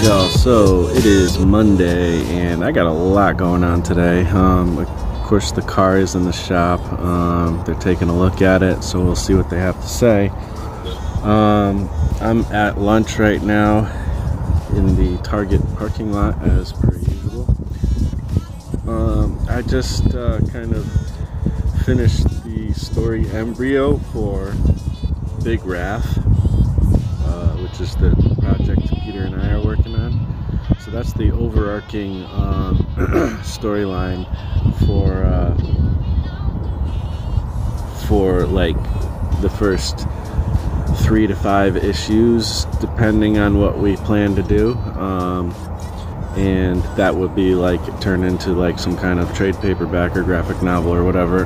y'all. So it is Monday and I got a lot going on today. Of course the car is in the shop. They're taking a look at it, so we'll see what they have to say. I'm at lunch right now in the Target parking lot as per usual. I just kind of finished the story embryo for Big Wrath, which is the project Peter and I are working on. So that's the overarching storyline for like the first 3 to 5 issues, depending on what we plan to do. And that would be like turn into like some kind of trade paperback or graphic novel or whatever.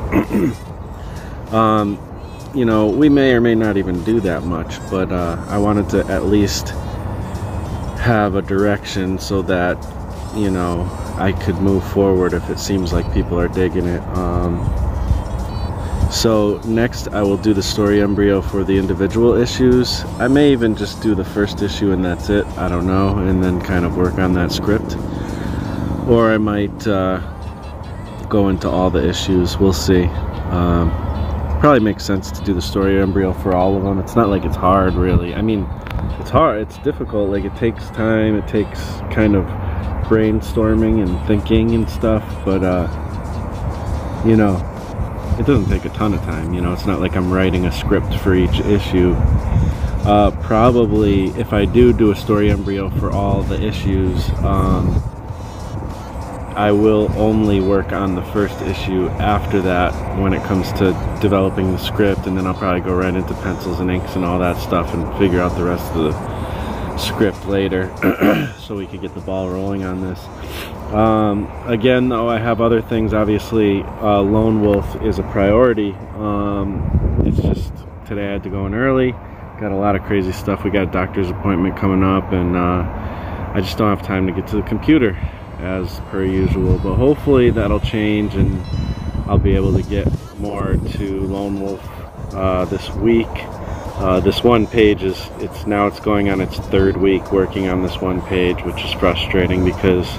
You know, we may or may not even do that much, but I wanted to at least have a direction so that, you know, I could move forward if it seems like people are digging it. So next I will do the story embryo for the individual issues. I may even just do the first issue and that's it, I don't know, and then kind of work on that script. Or I might go into all the issues, we'll see. Probably makes sense to do the story embryo for all of them. It's not like it's hard, really. I mean, it's hard, it's difficult, like it takes time, it takes kind of brainstorming and thinking and stuff, but you know, it doesn't take a ton of time, you know. It's not like I'm writing a script for each issue. Probably if I do a story embryo for all the issues, I will only work on the first issue after that when it comes to developing the script, and then I'll probably go right into pencils and inks and all that stuff and figure out the rest of the script later so we could get the ball rolling on this. Again, though, I have other things. Obviously, Lone Wolf is a priority. It's just today I had to go in early. Got a lot of crazy stuff. We got a doctor's appointment coming up, and I just don't have time to get to the computer as per usual, but hopefully that'll change and I'll be able to get more to Lone Wolf this week. This one page is, it's going on its 3rd week working on this one page, which is frustrating because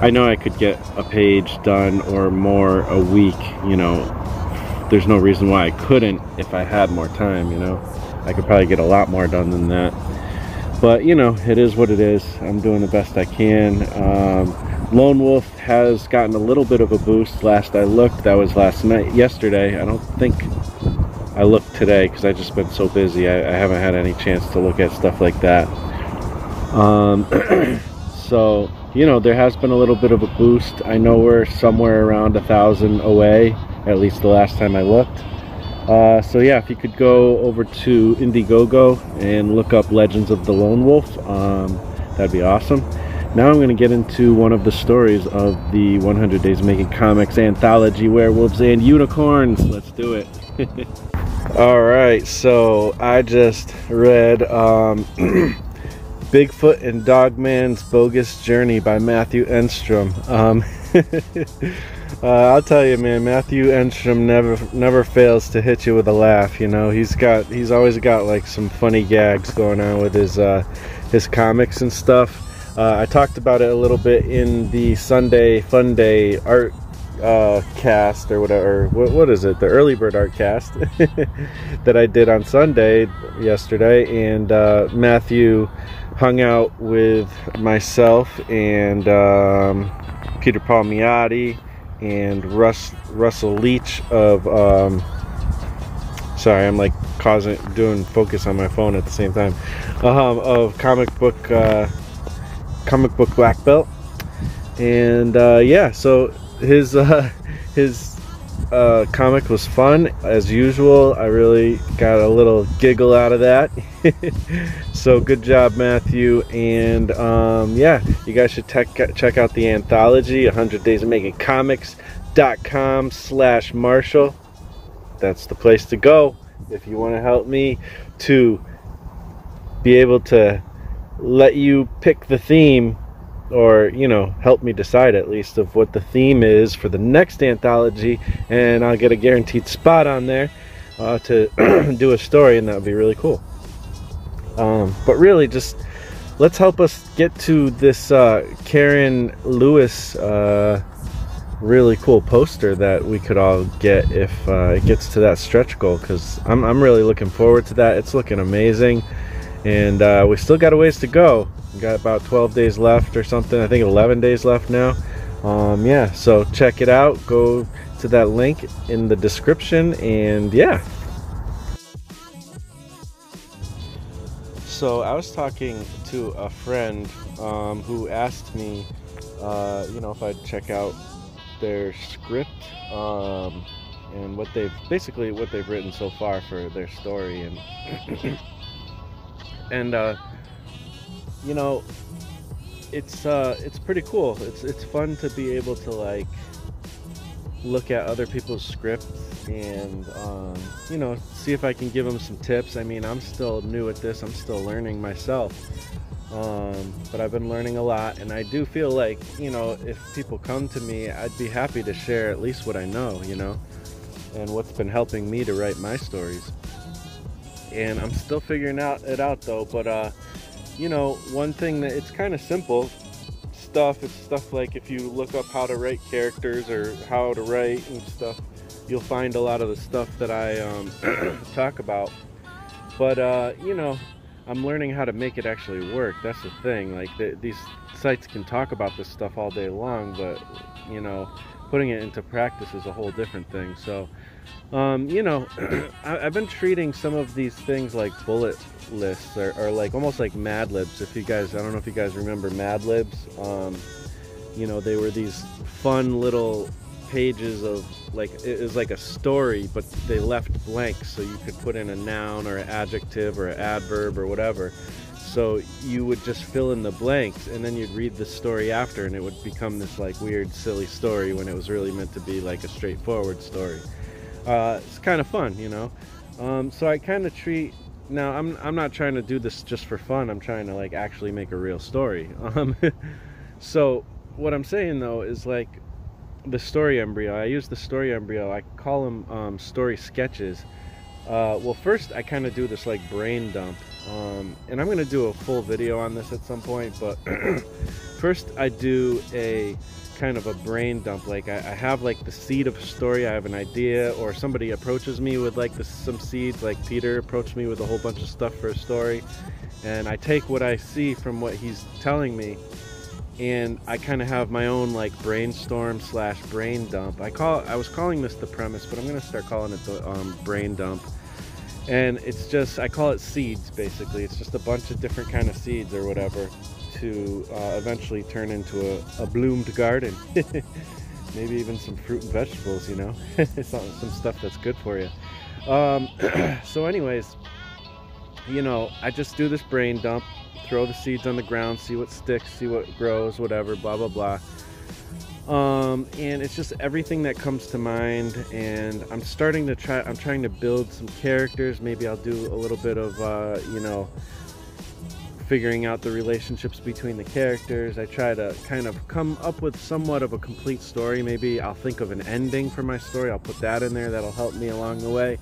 I know I could get a page done or more a week, you know. There's no reason why I couldn't if I had more time, you know. I could probably get a lot more done than that, but you know, it is what it is. I'm doing the best I can. Lone Wolf has gotten a little bit of a boost. Last I looked, that was yesterday. I don't think I looked today because I've just been so busy. I haven't had any chance to look at stuff like that. So, you know, there has been a little bit of a boost. I know we're somewhere around 1,000 away, at least the last time I looked. So yeah, if you could go over to Indiegogo and look up Legends of the Lone Wolf, that'd be awesome. Now I'm going to get into one of the stories of the 100 Days Making Comics anthology, Werewolves and Unicorns. Let's do it. Alright, so I just read Bigfoot and Dogman's Bogus Journey by Matthew Enstrom. I'll tell you, man, Matthew Enstrom never fails to hit you with a laugh, you know. He's always got like some funny gags going on with his comics and stuff. I talked about it a little bit in the Sunday Fun Day art cast or whatever. What is it? The early bird art cast that I did on Sunday yesterday, and Matthew hung out with myself and Peter Palmiotti and Russell Leach of sorry, I'm like doing focus on my phone at the same time, of comic book black belt. And yeah, so his comic was fun as usual. I really got a little giggle out of that. So good job, Matthew. And yeah, you guys should check out the anthology, 100 Days of Making Comics.com/Marshall. That's the place to go if you want to help me to be able to let you pick the theme, or, you know, help me decide at least of what the theme is for the next anthology, and I'll get a guaranteed spot on there to do a story, and that would be really cool. But really, just let's help us get to this Karen Lewis really cool poster that we could all get if it gets to that stretch goal, because I'm really looking forward to that. It's looking amazing, and we still got a ways to go. We got about 12 days left or something. I think 11 days left now. Yeah, so check it out. Go to that link in the description, and yeah. So I was talking to a friend who asked me, you know, if I'd check out their script and what they've written so far for their story, and and you know, it's pretty cool. It's fun to be able to like look at other people's scripts and you know, see if I can give them some tips. I mean, I'm still new at this. I'm still learning myself. But I've been learning a lot, and I do feel like, you know, if people come to me, I'd be happy to share at least what I know, you know, and what's been helping me to write my stories. And I'm still figuring it out though, but you know, one thing that it's kind of simple stuff. It's stuff like if you look up how to write characters or how to write and stuff, you'll find a lot of the stuff that I talk about. But you know, I'm learning how to make it actually work. That's the thing. Like these sites can talk about this stuff all day long, but you know, putting it into practice is a whole different thing. So you know, I've been treating some of these things like bullet lists, or like almost like Mad Libs. If you guys, I don't know if you guys remember Mad Libs. You know, they were these fun little pages of, like, it was like a story, but they left blank, so you could put in a noun or an adjective or an adverb or whatever. So you would just fill in the blanks, and then you'd read the story after, and it would become this like weird, silly story when it was really meant to be like a straightforward story. It's kind of fun, you know. So I kind of treat, now I'm not trying to do this just for fun. I'm trying to like actually make a real story. So what I'm saying though is, like, the story embryo, I use the story embryo, I call them story sketches. Well, first I kind of do this like brain dump, and I'm going to do a full video on this at some point, but first I do a kind of a brain dump. Like I have like the seed of a story, I have an idea, or somebody approaches me with like some seeds, like Peter approached me with a whole bunch of stuff for a story, and I take what I see from what he's telling me, and I kind of have my own like brainstorm / brain dump. I was calling this the premise, but I'm going to start calling it the brain dump. And it's just, I call it seeds basically. It's just a bunch of different kind of seeds or whatever to eventually turn into a bloomed garden. Maybe even some fruit and vegetables, you know. some stuff that's good for you. So anyways, you know, I just do this brain dump, throw the seeds on the ground, see what sticks, see what grows, whatever, blah blah blah. And it's just everything that comes to mind, and I'm trying to build some characters. Maybe I'll do a little bit of you know, figuring out the relationships between the characters. I try to kind of come up with somewhat of a complete story. Maybe I'll think of an ending for my story, I'll put that in there, that'll help me along the way.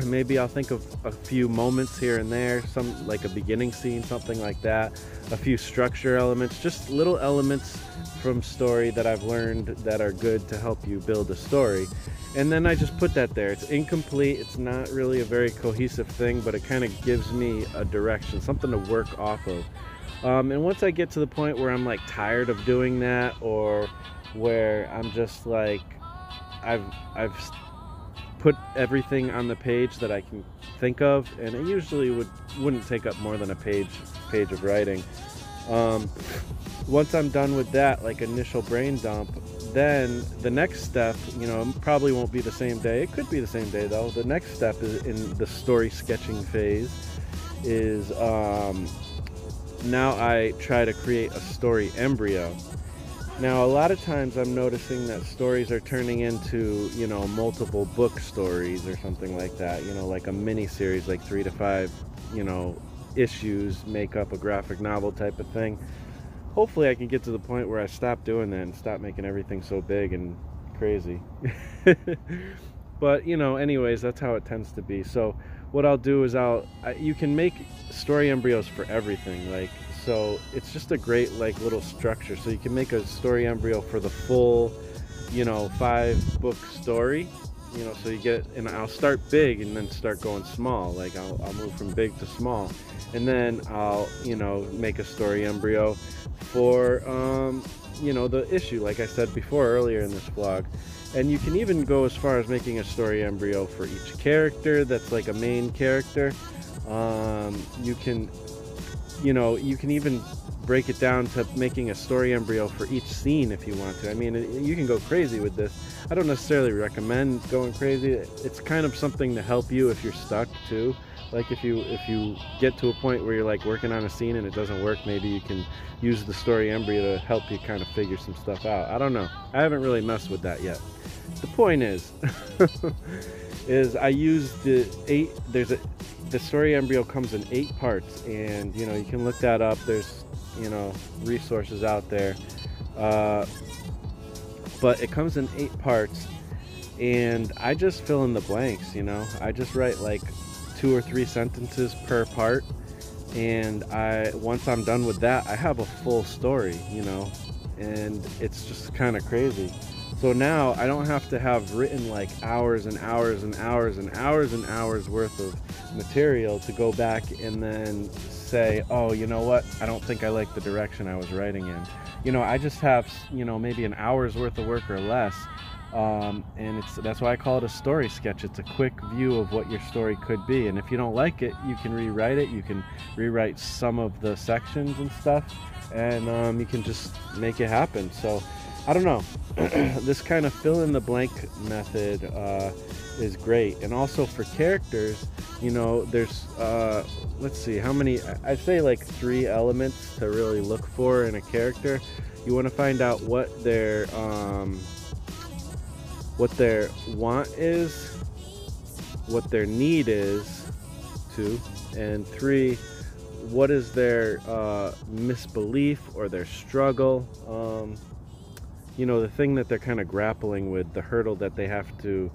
Maybe I'll think of a few moments here and there, some like a beginning scene, something like that, a few structure elements, just little elements from story that I've learned that are good to help you build a story. And then I just put that there. It's incomplete, it's not really a very cohesive thing, but it kind of gives me a direction, something to work off of. And once I get to the point where I'm like tired of doing that, or where I'm just like, I've put everything on the page that I can think of, and it usually wouldn't take up more than a page of writing. Once I'm done with that, like initial brain dump, then the next step, you know, probably won't be the same day. It could be the same day though. The next step is in the story sketching phase is now I try to create a story embryo. Now, a lot of times I'm noticing that stories are turning into, you know, multiple book stories or something like that, you know, like a mini series, like 3 to 5, you know, issues make up a graphic novel type of thing. Hopefully I can get to the point where I stop doing that and stop making everything so big and crazy. But, you know, anyways, that's how it tends to be. So what I'll do is you can make story embryos for everything, like, so it's just a great like little structure. So you can make a story embryo for the full, you know, 5-book story, you know, so you get, and I'll start big and then start going small, like I'll move from big to small, and then I'll, you know, make a story embryo for you know, the issue, like I said before earlier in this vlog. And you can even go as far as making a story embryo for each character that's like a main character. You can, you know, you can even break it down to making a story embryo for each scene if you want to. I mean, you can go crazy with this. I don't necessarily recommend going crazy. It's kind of something to help you if you're stuck too. Like if you get to a point where you're like working on a scene and it doesn't work, maybe you can use the story embryo to help you kind of figure some stuff out. I don't know. I haven't really messed with that yet. The point is, is I use the story embryo comes in 8 parts, and you know, you can look that up. There's, you know, resources out there, but it comes in 8 parts, and I just fill in the blanks. You know, I just write like 2 or 3 sentences per part, and once I'm done with that, I have a full story, you know, and it's just kind of crazy. So now I don't have to have written like hours and hours and hours and hours and hours worth of material to go back and then say, oh, you know what, I don't think I like the direction I was writing in. You know, I just have, you know, maybe an hour's worth of work or less. And that's why I call it a story sketch. It's a quick view of what your story could be, and if you don't like it, you can rewrite it. You can rewrite some of the sections and stuff, and you can just make it happen. So I don't know. This kind of fill in the blank method is great. And also for characters, you know, there's let's see how many, I'd say like 3 elements to really look for in a character. You want to find out what their want is, what their need is, 2, and 3, what is their misbelief or their struggle, you know, the thing that they're kind of grappling with, the hurdle that they have to,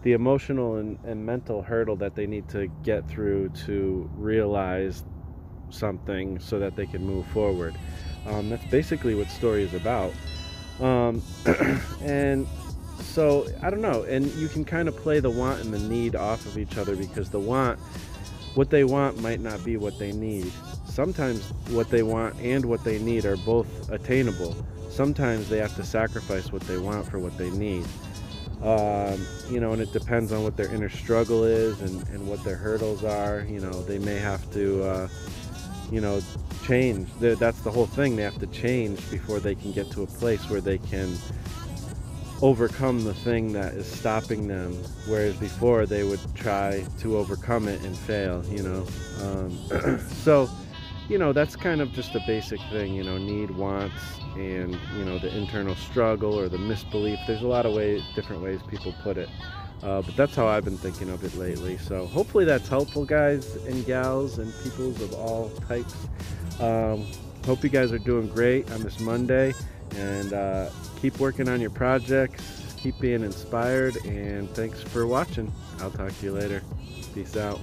the emotional and mental hurdle that they need to get through to realize something so that they can move forward. That's basically what story is about. And so I don't know, and you can kind of play the want and the need off of each other, because what they want might not be what they need. Sometimes what they want and what they need are both attainable. Sometimes they have to sacrifice what they want for what they need. You know, and it depends on what their inner struggle is and what their hurdles are. You know, they may have to, you know, change. That's the whole thing. They have to change before they can get to a place where they can overcome the thing that is stopping them, whereas before they would try to overcome it and fail, you know. So, you know, that's kind of just a basic thing, you know, need, wants, and, you know, the internal struggle or the misbelief. There's a lot of different ways people put it, but that's how I've been thinking of it lately. So hopefully that's helpful, guys and gals and peoples of all types. Hope you guys are doing great on this Monday, and keep working on your projects, keep being inspired, and thanks for watching. I'll talk to you later. Peace out.